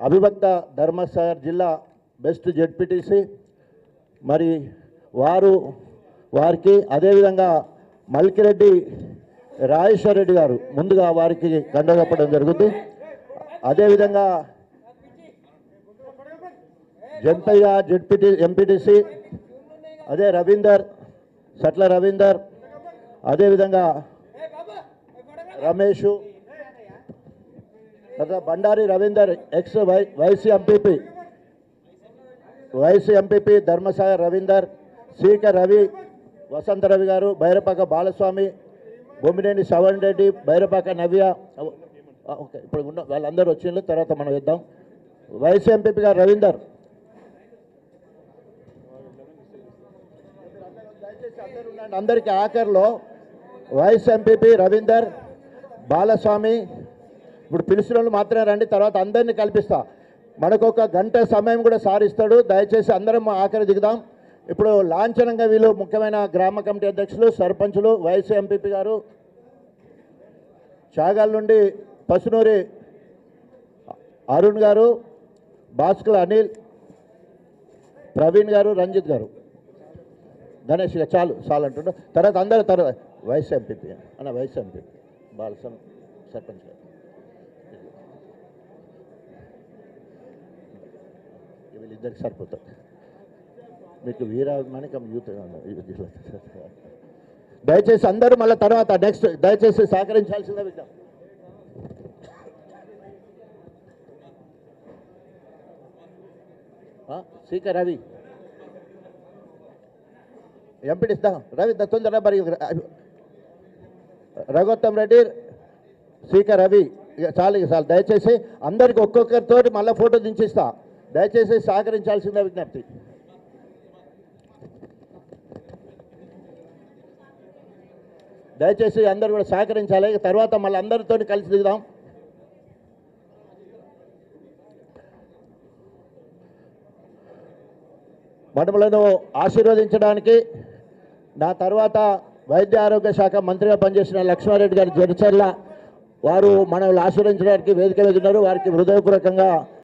అవిభక్త ధర్మసాగర్ జిల్లా best ZPTC మరి వారికి అదేవిధంగా మల్కిరెడ్డి రాజేశ్వర్ రెడ్డి గారు ముందుగా వారికి కండగప్పడం జరుగుతుంది. అదేవిధంగా జంపయ్య ఎంపీటీసీ అదే రవీందర్ సట్ల రవీందర్ అదేవిధంగా Ramesh Bandari Ravinder ex vice MPP Dharmasagar Ravinder Seekar Ravi Vasantha Ravi garu Bairapaka Balaswamy Bommineni Shravan Reddy Bairapaka Navya. Okay, ఇప్పుడు ఉన్న వాళ్ళందరూ వచ్చిన తర్వాత మనం ఇద్దాం. వైసీ ఎంపీపీ గారు రవీందర్. అందరికీ ఆఖరిలో వైస్ ఎంపీపీ రవీందర్ బాలస్వామి ఇప్పుడు పిలిచిన వాళ్ళు మాత్రమే రండి, తర్వాత అందరినీ కల్పిస్తా. మనకు ఒక గంట సమయం కూడా సారిస్తాడు. దయచేసి అందరం ఆఖరి దిగుదాం. ఇప్పుడు లాంఛనంగా వీళ్ళు ముఖ్యమైన గ్రామ కమిటీ అధ్యక్షులు సర్పంచులు వైస్ ఎంపీపీ గారు చాగాల నుండి పసునూరి అరుణ్ గారు భాస్కర్ అనిల్ ప్రవీణ్ గారు రంజిత్ గారు గణేష్ ఇక చాలు అంటుండ్రు. తర్వాత అందరూ తర్వాత వైస్ ఎంపీపీ అన్న వైస్ ఎంపీపీ బాలస్వామి సర్పంచ్ గారు వీళ్ళిద్దరికి సరిపోతుంది. మీకు వీరామానికం యూత్ దయచేసి అందరూ మళ్ళీ తర్వాత నెక్స్ట్ దయచేసి సహకరించాల్సిందే విద్యాం. సీకర్ రవి ఎంపీడిస్తా రవి తొందర మరి రఘోత్తమ్ రెడ్డి సీకర్ రవి చాలు దయచేసి అందరికి ఒక్కొక్కరితో మళ్ళీ ఫోటో దించిస్తా. దయచేసి సహకరించాల్సిందే విజ్ఞప్తి. దయచేసి అందరూ కూడా సహకరించాలి. తర్వాత మళ్ళీ అందరితో కలిసి దిగుదాం. మనములను ఆశీర్వదించడానికి నా తర్వాత వైద్య ఆరోగ్య శాఖ మంత్రిగా పనిచేసిన లక్ష్మారెడ్డి గారి జడ్చర్ల వారు మనల్ని ఆశీర్వదించడానికి వేదిక మీద ఉన్నారు. వారికి హృదయపూర్వకంగా